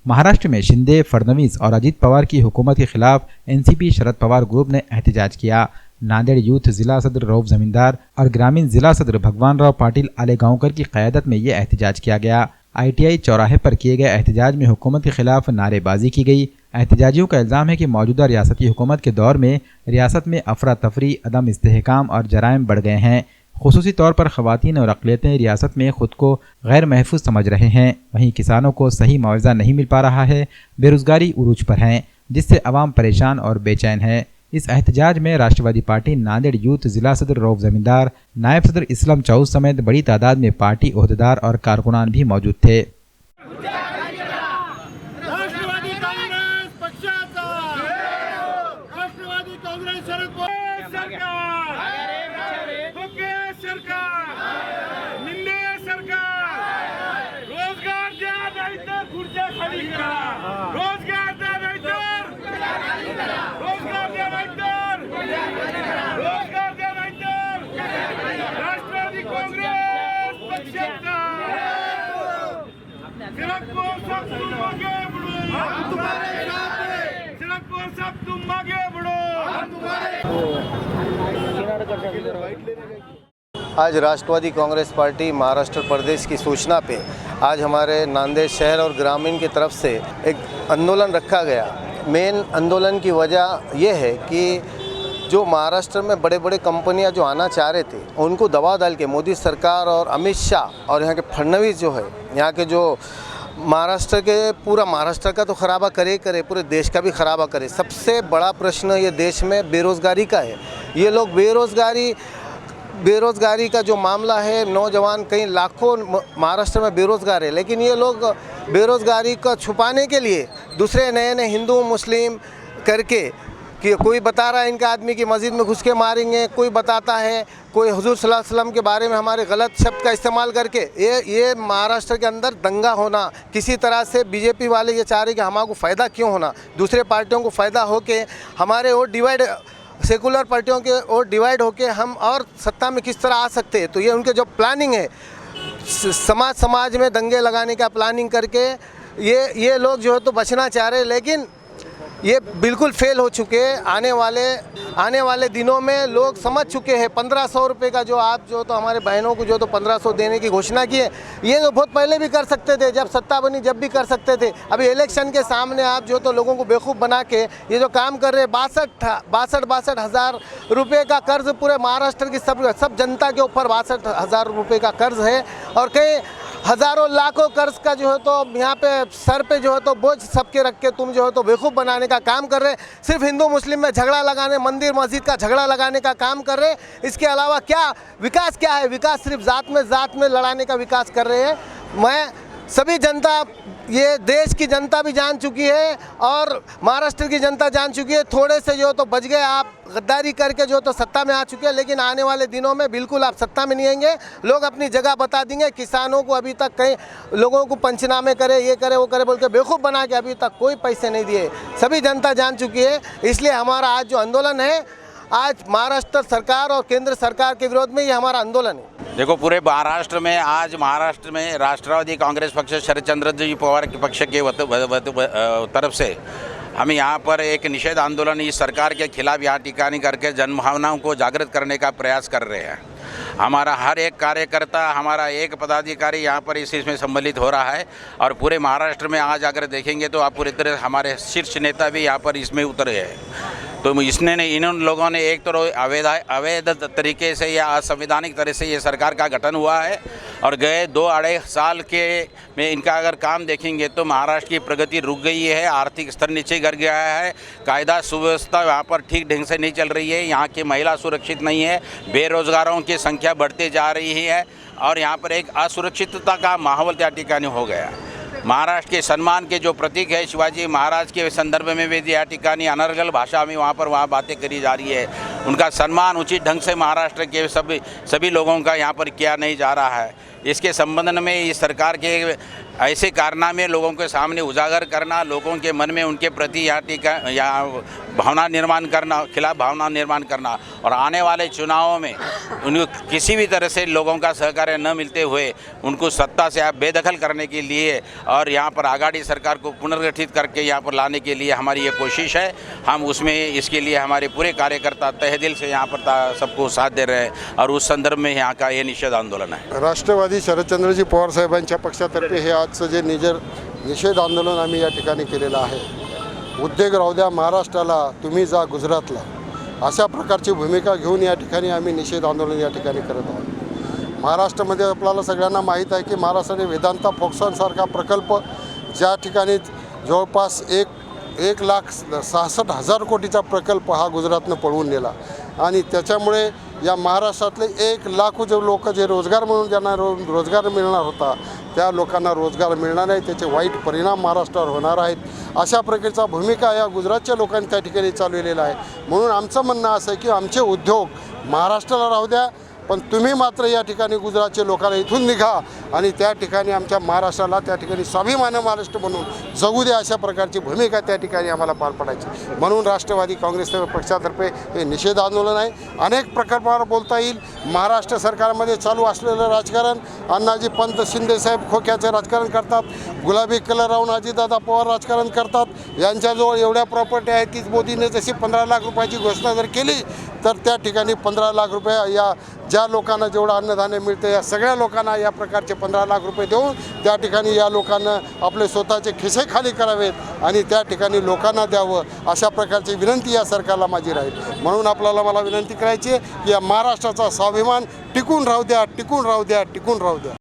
महाराष्ट्र में शिंदे, फडणवीस और अजित पवार की हुकूमत के खिलाफ एनसीपी शरद पवार ग्रुप ने एहतजाज किया। नांदेड़ यूथ जिला सदर रऊफ जमींदार और ग्रामीण जिला सदर भगवान राव पाटिल आलेगांवकर की क़यादत में ये एहतजाज किया गया। ITI चौराहे पर किए गए एहतजाज में हुकूमत के खिलाफ नारेबाजी की गई। एहतजाजियों का इल्ज़ाम है कि मौजूदा रियासती हुकूमत के दौर में रियासत में अफरा तफरी, अदम इस्तेहकाम और जराइम बढ़ गए हैं। खुसूसी तौर पर ख़वातीन और अक़लियतें रियासत में ख़ुद को गैर महफूज समझ रहे हैं। वहीं किसानों को सही मुआवजा नहीं मिल पा रहा है। बेरोज़गारी उरूज पर है, जिससे अवाम परेशान और बेचैन है। इस एहतजाज में राष्ट्रवादी पार्टी नांदेड़ यूथ जिला सदर रऊफ जमींदार, नायब सदर इस्लाम चौथ समेत बड़ी तादाद में पार्टी ओहदेदार और कारकुनान भी मौजूद थे। आज राष्ट्रवादी कांग्रेस पार्टी महाराष्ट्र प्रदेश की सूचना पे आज हमारे नांदेड़ शहर और ग्रामीण की तरफ से एक आंदोलन रखा गया। मेन आंदोलन की वजह यह है कि जो महाराष्ट्र में बड़े बड़े कंपनियां जो आना चाह रहे थे, उनको दबाव डाल के मोदी सरकार और अमित शाह और यहाँ के फडणवीस जो है, यहाँ के जो महाराष्ट्र के पूरा महाराष्ट्र का तो खराबा करे पूरे देश का भी खराबा करे। सबसे बड़ा प्रश्न ये देश में बेरोज़गारी का है। ये लोग बेरोज़गारी का जो मामला है, नौजवान कई लाखों महाराष्ट्र में बेरोज़गार है, लेकिन ये लोग बेरोज़गारी को छुपाने के लिए दूसरे नए हिंदू मुस्लिम करके कि कोई बता रहा है इनका आदमी की मस्जिद में घुस के मारेंगे, कोई बताता है कोई हुजूर सल्लल्लाहु अलैहि वसल्लम के बारे में हमारे गलत शब्द का इस्तेमाल करके ये महाराष्ट्र के अंदर दंगा होना। किसी तरह से बीजेपी वाले ये चाह रहे कि हमारे फ़ायदा क्यों होना, दूसरे पार्टियों को फ़ायदा हो के हमारे वोट डिवाइड, सेकुलर पार्टियों के वोट डिवाइड होके हम और सत्ता में किस तरह आ सकते हैं। तो ये उनके जो प्लानिंग है, समाज में दंगे लगाने का प्लानिंग करके ये लोग जो है तो बचना चाह रहे, लेकिन ये बिल्कुल फेल हो चुके हैं। आने वाले दिनों में लोग समझ चुके हैं। 1500 रुपये का जो आप जो तो हमारे बहनों को जो तो 1500 देने की घोषणा की है, ये तो बहुत पहले भी कर सकते थे, जब सत्ता बनी जब भी कर सकते थे। अभी इलेक्शन के सामने आप जो तो लोगों को बेवकूफ़ बना के ये जो काम कर रहे, 62 हज़ार रुपये का कर्ज पूरे महाराष्ट्र की सब जनता के ऊपर 62 हज़ार रुपये का कर्ज है, और कई हज़ारों लाखों कर्ज का जो है तो यहाँ पे सर पे जो है तो बोझ सबके रख के तुम जो है तो बेवकूफ़ बनाने का काम कर रहे। सिर्फ हिंदू मुस्लिम में झगड़ा लगाने, मंदिर मस्जिद का झगड़ा लगाने का काम कर रहे। इसके अलावा क्या विकास क्या है? विकास सिर्फ जात में लड़ाने का विकास कर रहे हैं। मैं सभी जनता, ये देश की जनता भी जान चुकी है और महाराष्ट्र की जनता जान चुकी है। थोड़े से जो तो बच गए, आप गद्दारी करके जो तो सत्ता में आ चुके हैं, लेकिन आने वाले दिनों में बिल्कुल आप सत्ता में नहीं आएंगे। लोग अपनी जगह बता देंगे। किसानों को अभी तक कई लोगों को पंचनामे करे, ये करे वो करे बोल के बेवकूफ़ बना के अभी तक कोई पैसे नहीं दिए। सभी जनता जान चुकी है। इसलिए हमारा आज जो आंदोलन है, आज महाराष्ट्र सरकार और केंद्र सरकार के विरोध में ये हमारा आंदोलन है। देखो, पूरे महाराष्ट्र में आज महाराष्ट्र में राष्ट्रवादी कांग्रेस पक्ष शरद चंद्र जी पवार के पक्ष के तरफ से हम यहाँ पर एक निषेध आंदोलन इस सरकार के खिलाफ यहाँ टिकानी करके जनभावनाओं को जागृत करने का प्रयास कर रहे हैं। हमारा हर एक कार्यकर्ता, हमारा एक पदाधिकारी यहाँ पर इसमें सम्मिलित हो रहा है, और पूरे महाराष्ट्र में आज अगर देखेंगे तो आप पूरी तरह हमारे शीर्ष नेता भी यहाँ पर इसमें उतरे हैं। तो इन लोगों ने एक तो अवैध तरीके से या असंवैधानिक तरह से ये सरकार का गठन हुआ है, और गए 2-2.5 साल के में इनका अगर काम देखेंगे तो महाराष्ट्र की प्रगति रुक गई है, आर्थिक स्तर नीचे गिर गया है, कायदा सुव्यवस्था यहाँ पर ठीक ढंग से नहीं चल रही है, यहाँ की महिला सुरक्षित नहीं है, बेरोजगारों की संख्या बढ़ती जा रही है, और यहाँ पर एक असुरक्षितता का माहौल त्या ठिकाणी हो गया। महाराष्ट्र के सम्मान के जो प्रतीक है शिवाजी महाराज के संदर्भ में भी या ठिकानी अनर्गल भाषा में वहाँ बातें करी जा रही है। उनका सम्मान उचित ढंग से महाराष्ट्र के सभी लोगों का यहाँ पर किया नहीं जा रहा है। इसके संबंध में इस सरकार के ऐसे कारनामे लोगों के सामने उजागर करना, लोगों के मन में उनके प्रति भावना निर्माण करना, खिलाफ भावना निर्माण करना और आने वाले चुनावों में उनको किसी भी तरह से लोगों का सहकार्य न मिलते हुए उनको सत्ता से आप बेदखल करने के लिए और यहाँ पर आघाड़ी सरकार को पुनर्गठित करके यहाँ पर लाने के लिए हमारी ये कोशिश है। हम उसमें इसके लिए हमारे पूरे कार्यकर्ता तहे दिल से यहाँ पर सबको साथ दे रहे हैं और उस संदर्भ में यहाँ का ये निषेध आंदोलन है। राष्ट्रवादी शरदचंद्रजी पवार साहेबांच्या पक्षातर्फे हे आजचं जे निषेध आंदोलन आम्ही या ठिकाणी केलेलं आहे। उद्योग राहू द्या महाराष्ट्राला, तुम्ही जा गुजरातला, अशा प्रकारची भूमिका घेऊन या ठिकाणी आम्ही निषेध आंदोलन या ठिकाणी करत आहोत। महाराष्ट्रामध्ये आपल्याला सगळ्यांना माहीत आहे की महाराष्ट्राने वेदांता फोक्सॉनसारखा प्रकल्प ज्या ठिकाणी जवळपास 1,66,000 कोटीचा प्रकल्प हा गुजरातनं पळवून नेला आणि त्याच्यामुळे या महाराष्ट्रातले 1,00,000 जो लोक जे रोजगार म्हणून ज्यांना रोजगार मिळणार होता त्या लोकांना रोजगार मिळणार नाही, त्याचे वाईट परिणाम महाराष्ट्रावर होणार आहेत। अशा प्रकारचा भूमिका या गुजरातच्या लोकांनी त्या ठिकाणी चालवलेला आहे। म्हणून आमचं म्हणणं असं आहे की आमचे उद्योग महाराष्ट्राला राहू द्या, पण तुम्ही मात्र या ठिकाणी गुजरातचे लोकांना इथून निघा आणि त्या ठिकाणी आमच्या महाराष्ट्राला त्या ठिकाणी स्वाभिमानी महाराष्ट्र म्हणून जगू द्या, अशा प्रकारची भूमिका त्या ठिकाणी आम्हाला पार पडायची। म्हणून राष्ट्रवादी काँग्रेस पक्षातर्फे हे निषेध आंदोलन आहे। अनेक प्रकल्पावर बोलता येईल। महाराष्ट्र सरकारमध्ये चालू असलेलं राजकारण, अण्णाजी पंत शिंदे साहेब खोक्याचं राजकारण करतात, गुलाबी कलर लावून अजितदादा पवार राजकारण करतात। यांच्याजवळ एवढ्या प्रॉपर्टी आहेत की मोदीने जशी 15 लाख रुपयाची घोषणा जर केली तर त्या ठिकाणी 15 लाख रुपये या ज्या लोकांना जेवढं अन्नधान्य मिळतं या सगळ्या लोकांना या प्रकारचे 15 लाख रुपये देऊन त्या ठिकाणी या लोकांना आपले स्वतःचे खिसे खाली करावेत आणि त्या ठिकाणी लोकांना द्यावं, अशा प्रकारची विनंती या सरकारला माझी राहील। म्हणून मला विनंती करायची आहे की या महाराष्ट्राचा स्वाभिमान टिकून राहू द्या, टिकून राहू द्या, टिकून राहू द्या।